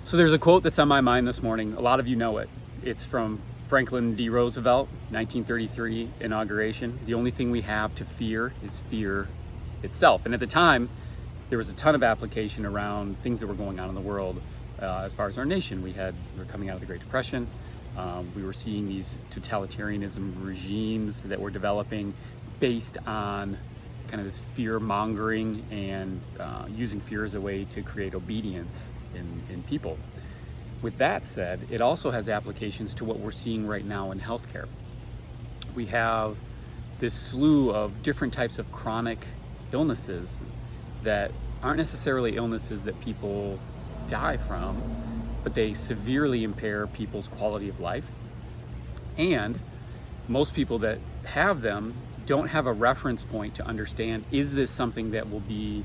So there's a quote that's on my mind this morning. A lot of you know it. It's from Franklin D. Roosevelt, 1933 inauguration. The only thing we have to fear is fear itself. And at the time, there was a ton of application around things that were going on in the world. As far as our nation, we were coming out of the Great Depression. We were seeing these totalitarianism regimes that were developing based on kind of this fear mongering and using fear as a way to create obedience in people. With that said, it also has applications to what we're seeing right now in healthcare. We have this slew of different types of chronic illnesses that aren't necessarily illnesses that people die from, but they severely impair people's quality of life. And most people that have them don't have a reference point to understand, is this something that will be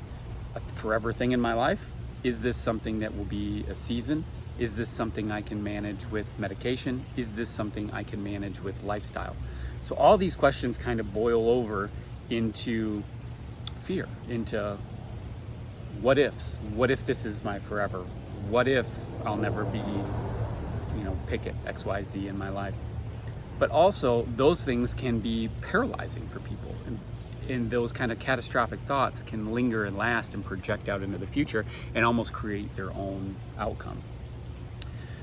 a forever thing in my life? Is this something that will be a season? Is this something I can manage with medication? Is this something I can manage with lifestyle? So all these questions kind of boil over into fear, into what ifs. What if this is my forever? What if I'll never be, pick it, XYZ in my life? But also those things can be paralyzing for people. And those kind of catastrophic thoughts can linger and last and project out into the future and almost create their own outcome.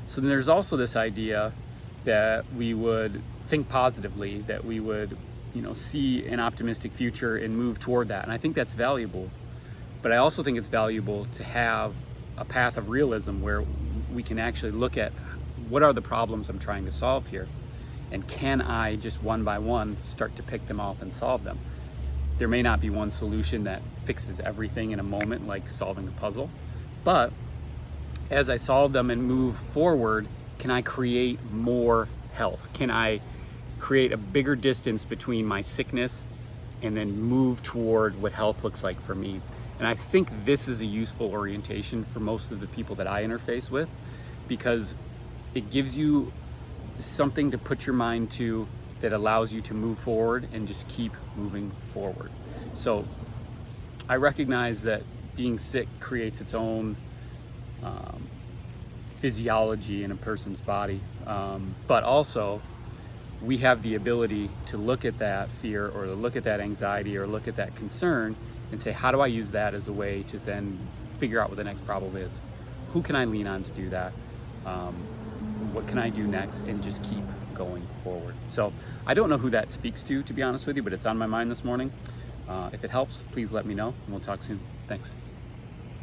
So then there's also this idea that we would think positively, that we would, see an optimistic future and move toward that. And I think that's valuable. But I also think it's valuable to have a path of realism where we can actually look at what are the problems I'm trying to solve here, and can I just one by one start to pick them off and solve them. There may not be one solution that fixes everything in a moment, like solving a puzzle, but as I solve them and move forward, can I create more health? Can I create a bigger distance between my sickness and then move toward what health looks like for me? And I think this is a useful orientation for most of the people that I interface with, because it gives you something to put your mind to that allows you to move forward and just keep moving forward. So I recognize that being sick creates its own physiology in a person's body, but also we have the ability to look at that fear or to look at that anxiety or look at that concern and say, how do I use that as a way to then figure out what the next problem is? Who can I lean on to do that? What can I do next? And just keep going forward. So I don't know who that speaks to be honest with you, but it's on my mind this morning. If it helps, please let me know, and we'll talk soon. Thanks.